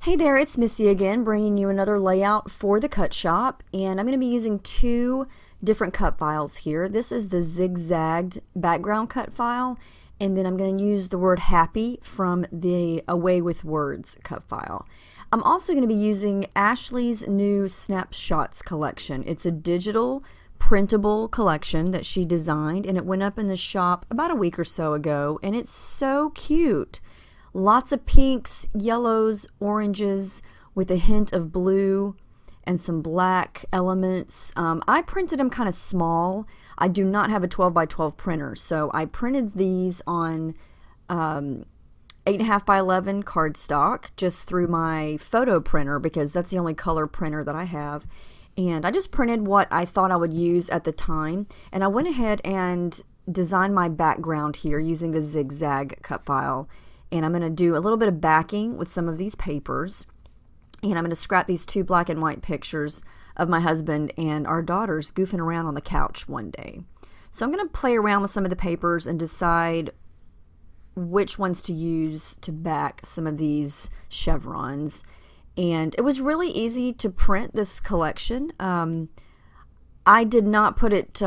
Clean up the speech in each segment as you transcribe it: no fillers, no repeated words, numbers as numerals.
Hey there, it's Missy again, bringing you another layout for the cut shop, and I'm going to be using two different cut files here. This is the zigzagged background cut file, and then I'm going to use the word happy from the Away with Words cut file. I'm also going to be using Ashley's new Snapshots collection. It's a digital printable collection that she designed, and it went up in the shop about a week or so ago, and it's so cute. Lots of pinks, yellows, oranges with a hint of blue and some black elements. I printed them kind of small. I do not have a 12 by 12 printer, so I printed these on 8.5 by 11 cardstock just through my photo printer because that's the only color printer that I have. And I just printed what I thought I would use at the time, and I went ahead and designed my background here using the zigzag cut file. And I'm going to do a little bit of backing with some of these papers. And I'm going to scrap these two black and white pictures of my husband and our daughters goofing around on the couch one day. So I'm going to play around with some of the papers and decide which ones to use to back some of these chevrons. And it was really easy to print this collection. I did not put it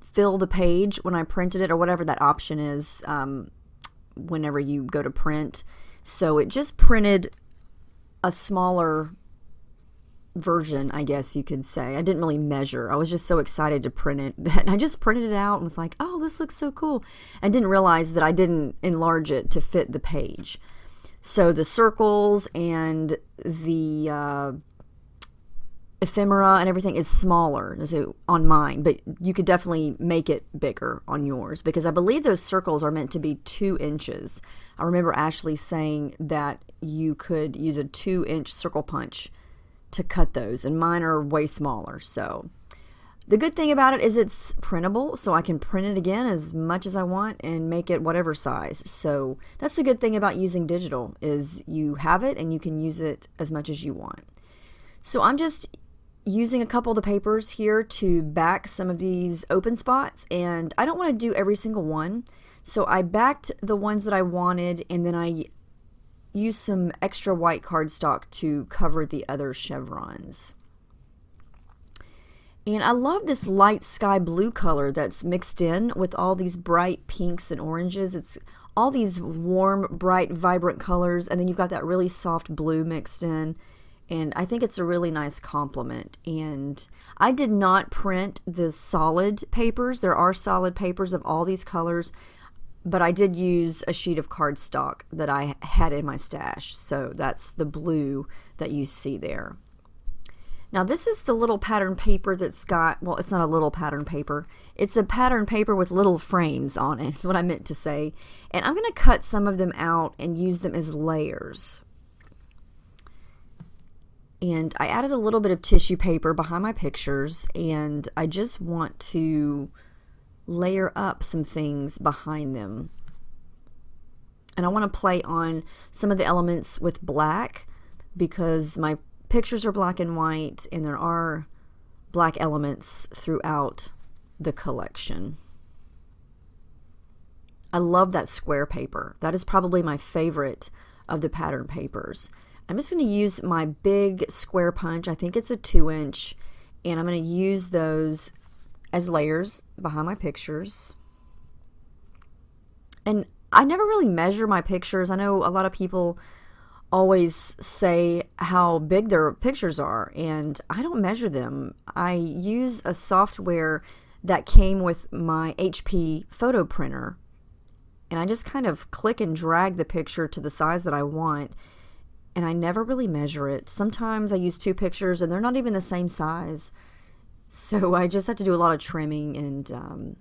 fill the page when I printed it, or whatever that option is. Whenever you go to print. So it just printed a smaller version, I guess you could say. I didn't really measure. I was just so excited to print it that I just printed it out and was like, oh, this looks so cool. I didn't realize that I didn't enlarge it to fit the page. So the circles and the ephemera and everything is smaller on mine, but you could definitely make it bigger on yours because I believe those circles are meant to be 2 inches. I remember Ashley saying that you could use a 2-inch circle punch to cut those, and mine are way smaller. So the good thing about it is it's printable, so I can print it again as much as I want and make it whatever size. So that's the good thing about using digital, is you have it and you can use it as much as you want. So I'm just using a couple of the papers here to back some of these open spots, and I don't want to do every single one, so I backed the ones that I wanted, and then I used some extra white cardstock to cover the other chevrons. And I love this light sky blue color that's mixed in with all these bright pinks and oranges. It's all these warm, bright, vibrant colors, and then you've got that really soft blue mixed in. And I think it's a really nice complement. And I did not print the solid papers. There are solid papers of all these colors, but I did use a sheet of cardstock that I had in my stash. So that's the blue that you see there. Now this is the little pattern paper that's got, well, it's not a little pattern paper. It's a pattern paper with little frames on it, is what I meant to say. And I'm going to cut some of them out and use them as layers. And I added a little bit of tissue paper behind my pictures, and I just want to layer up some things behind them. And I want to play on some of the elements with black because my pictures are black and white, and there are black elements throughout the collection. I love that square paper. That is probably my favorite of the pattern papers. I'm just going to use my big square punch. I think it's a 2-inch, and I'm going to use those as layers behind my pictures. And I never really measure my pictures. I know a lot of people always say how big their pictures are, and I don't measure them. I use a software that came with my HP photo printer, and I just kind of click and drag the picture to the size that I want. And I never really measure it. Sometimes I use 2 pictures and they're not even the same size. So I just have to do a lot of trimming, and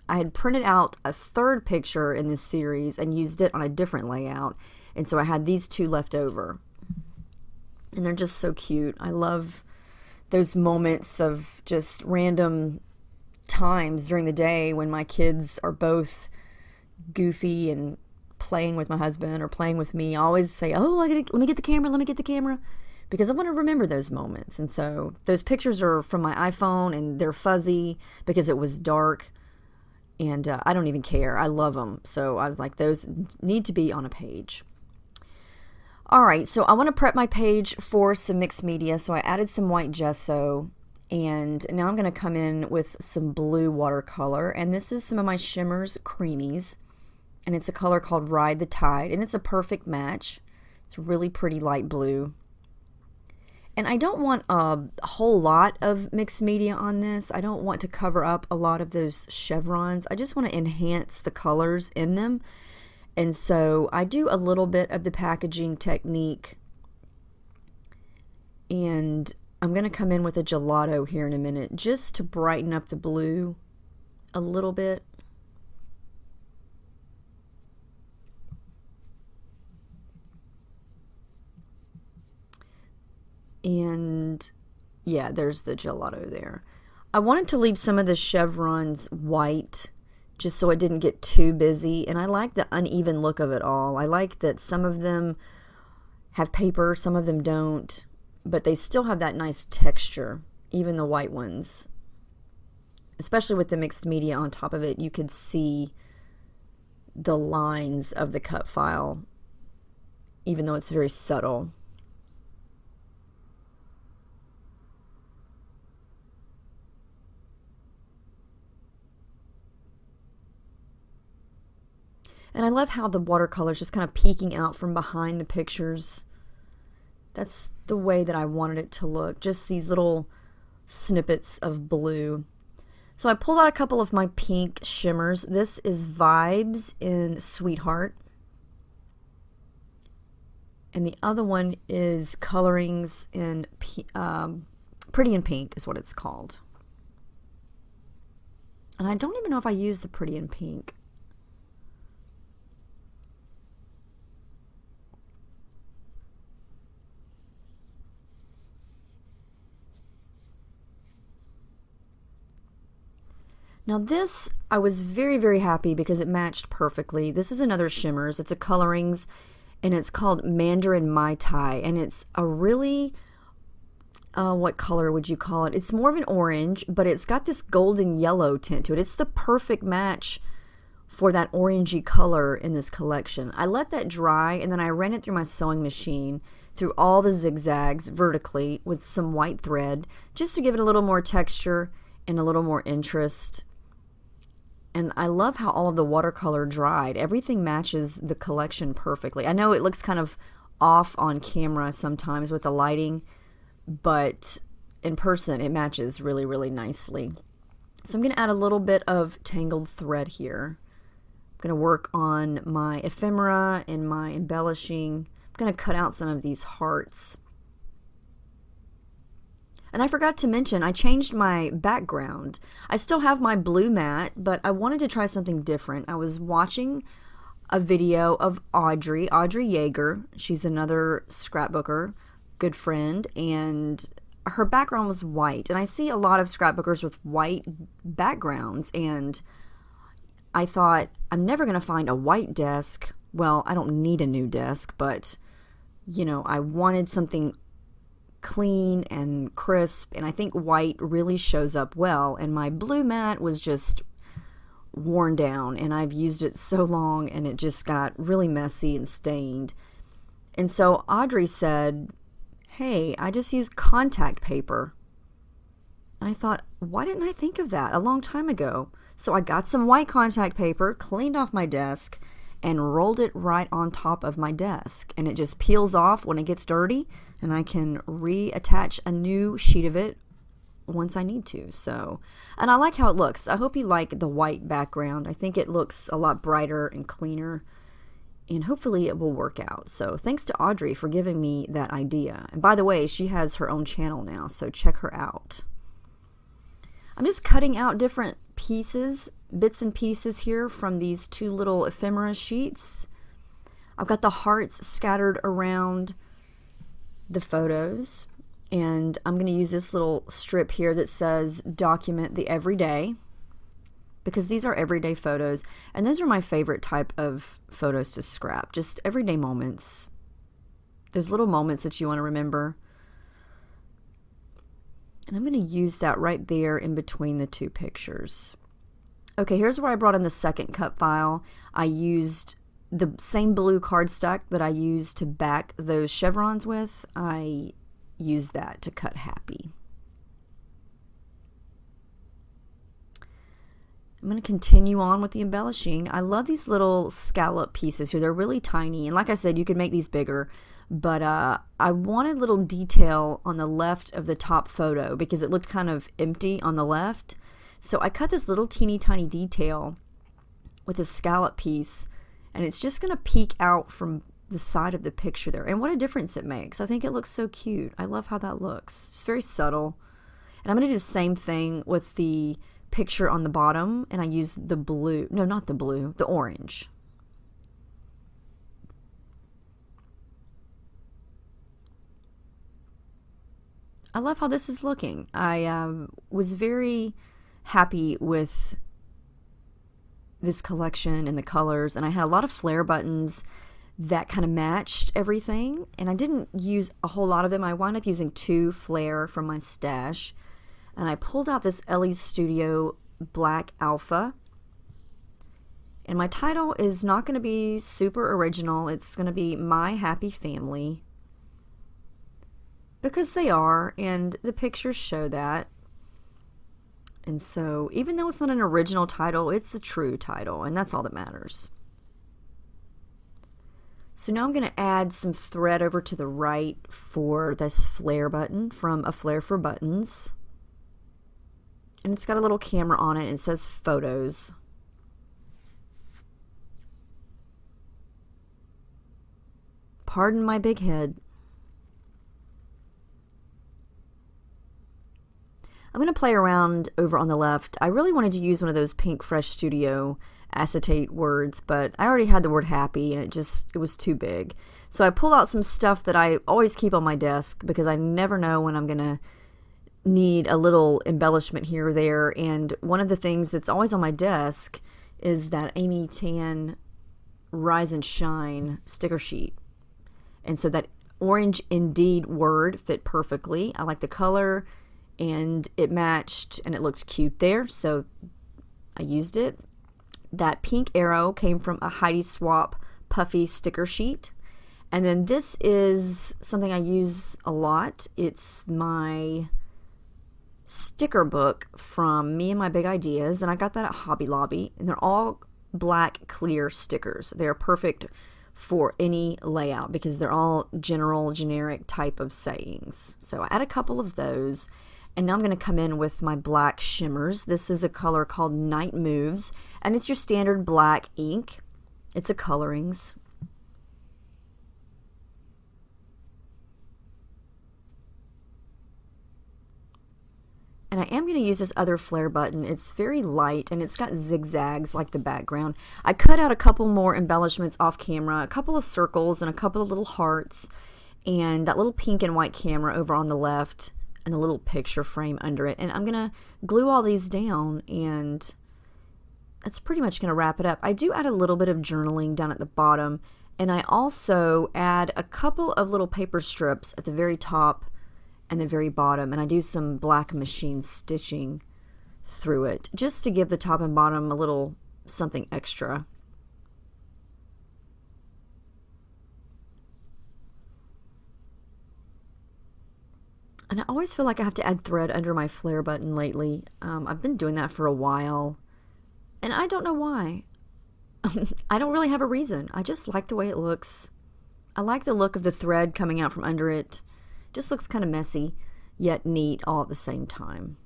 I had printed out a 3rd picture in this series and used it on a different layout. And so I had these 2 left over. And they're just so cute. I love those moments of just random times during the day when my kids are both goofy and playing with my husband or playing with me. I always say, oh, let me get the camera, because I want to remember those moments. And so those pictures are from my iPhone, and they're fuzzy because it was dark, and I don't even care. I love them. So I was like, those need to be on a page. Alright, so I want to prep my page for some mixed media, so I added some white gesso, and now I'm going to come in with some blue watercolor, and this is some of my Shimmers Creamies, and it's a color called Ride the Tide, and it's a perfect match. It's really pretty light blue. And I don't want a whole lot of mixed media on this. I don't want to cover up a lot of those chevrons. I just want to enhance the colors in them. And so I do a little bit of the packaging technique, and I'm going to come in with a gelato here in a minute just to brighten up the blue a little bit. And yeah, there's the gelato there. I wanted to leave some of the chevrons white just so it didn't get too busy, and I like the uneven look of it all. I like that some of them have paper, some of them don't, but they still have that nice texture, even the white ones. Especially with the mixed media on top of it, you could see the lines of the cut file, even though it's very subtle. And I love how the watercolor is just kind of peeking out from behind the pictures. That's the way that I wanted it to look, just these little snippets of blue. So I pulled out a couple of my pink shimmers. This is Vibes in Sweetheart. And the other one is Colorings in Pretty in Pink is what it's called. And I don't even know if I used the Pretty in Pink. Now this, I was very, very happy because it matched perfectly. This is another Shimmers. It's a Colorings, and it's called Mandarin Mai Tai, and it's a really, what color would you call it? It's more of an orange, but it's got this golden yellow tint to it. It's the perfect match for that orangey color in this collection. I let that dry, and then I ran it through my sewing machine through all the zigzags vertically with some white thread, just to give it a little more texture and a little more interest. And I love how all of the watercolor dried. Everything matches the collection perfectly. I know it looks kind of off on camera sometimes with the lighting, but in person it matches really, really nicely. So I'm going to add a little bit of tangled thread here. I'm going to work on my ephemera and my embellishing. I'm going to cut out some of these hearts. And I forgot to mention, I changed my background. I still have my blue mat, but I wanted to try something different. I was watching a video of Audrey Yeager. She's another scrapbooker, good friend, and her background was white. And I see a lot of scrapbookers with white backgrounds, and I thought, I'm never going to find a white desk. Well, I don't need a new desk, but, you know, I wanted something clean and crisp, and I think white really shows up well, and my blue mat was just worn down, and I've used it so long, and it just got really messy and stained. And so Audrey said, hey, I just used contact paper. And I thought, why didn't I think of that a long time ago? So I got some white contact paper, cleaned off my desk, and rolled it right on top of my desk, and it just peels off when it gets dirty, and I can reattach a new sheet of it once I need to. So, and I like how it looks. I hope you like the white background. I think it looks a lot brighter and cleaner, and hopefully it will work out. So thanks to Audrey for giving me that idea. And by the way, she has her own channel now, so check her out. I'm just cutting out different pieces, bits and pieces here from these two little ephemera sheets. I've got the hearts scattered around the photos, and I'm going to use this little strip here that says document the everyday, because these are everyday photos, and those are my favorite type of photos to scrap. Just everyday moments, those little moments that you want to remember. And I'm going to use that right there in between the two pictures. Okay, here's where I brought in the second cut file. I used the same blue cardstock that I used to back those chevrons with, I used that to cut happy. I'm going to continue on with the embellishing. I love these little scallop pieces here. They're really tiny. And like I said, you could make these bigger. But I wanted little detail on the left of the top photo because it looked kind of empty on the left. So I cut this little teeny tiny detail with a scallop piece. And it's just going to peek out from the side of the picture there. And what a difference it makes. I think it looks so cute. I love how that looks. It's very subtle. And I'm going to do the same thing with the picture on the bottom, and I use the blue, no, not the blue, the orange. I love how this is looking. I was very happy with this collection and the colors, and I had a lot of flare buttons that kind of matched everything, and I didn't use a whole lot of them. I wound up using 2 flare from my stash. And I pulled out this Ellie's Studio Black Alpha. And my title is not going to be super original. It's going to be My Happy Family. Because they are, and the pictures show that. And so, even though it's not an original title, it's a true title, and that's all that matters. So now I'm going to add some thread over to the right for this flare button from A Flare for Buttons. And it's got a little camera on it, and it says photos. Pardon my big head. I'm going to play around over on the left. I really wanted to use one of those Pink Fresh Studio acetate words, but I already had the word happy, and it was too big. So I pulled out some stuff that I always keep on my desk because I never know when I'm going to need a little embellishment here or there. And one of the things that's always on my desk is that Amy Tan Rise and Shine sticker sheet. And so that orange Indeed word fit perfectly. I like the color, and it matched, and it looked cute there, so I used it. That pink arrow came from a Heidi Swap puffy sticker sheet. And then this is something I use a lot. It's my sticker book from Me and My Big Ideas, and I got that at Hobby Lobby, and they're all black clear stickers. They're perfect for any layout because they're all generic type of sayings. So I add a couple of those, and now I'm going to come in with my black shimmers. This is a color called Night Moves, and it's your standard black ink. It's a colorings. And I am going to use this other flare button. It's very light, and it's got zigzags like the background. I cut out a couple more embellishments off camera, a couple of circles and a couple of little hearts, and that little pink and white camera over on the left, and the little picture frame under it. And I'm going to glue all these down, and that's pretty much going to wrap it up. I do add a little bit of journaling down at the bottom, and I also add a couple of little paper strips at the very top and the very bottom, and I do some black machine stitching through it just to give the top and bottom a little something extra. And I always feel like I have to add thread under my flare button lately. I've been doing that for a while, and I don't know why. I don't really have a reason. I just like the way it looks. I like the look of the thread coming out from under it. Just looks kind of messy, yet neat all at the same time.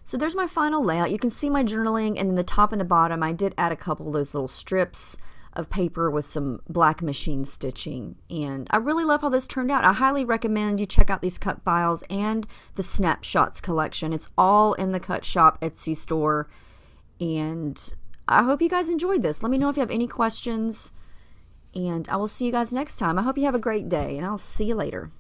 So there's my final layout. You can see my journaling, and then the top and the bottom, I did add a couple of those little strips of paper with some black machine stitching, and I really love how this turned out. I highly recommend you check out these cut files and the snapshots collection. It's all in the Cut Shop Etsy store, and I hope you guys enjoyed this. Let me know if you have any questions, and I will see you guys next time. I hope you have a great day, and I'll see you later.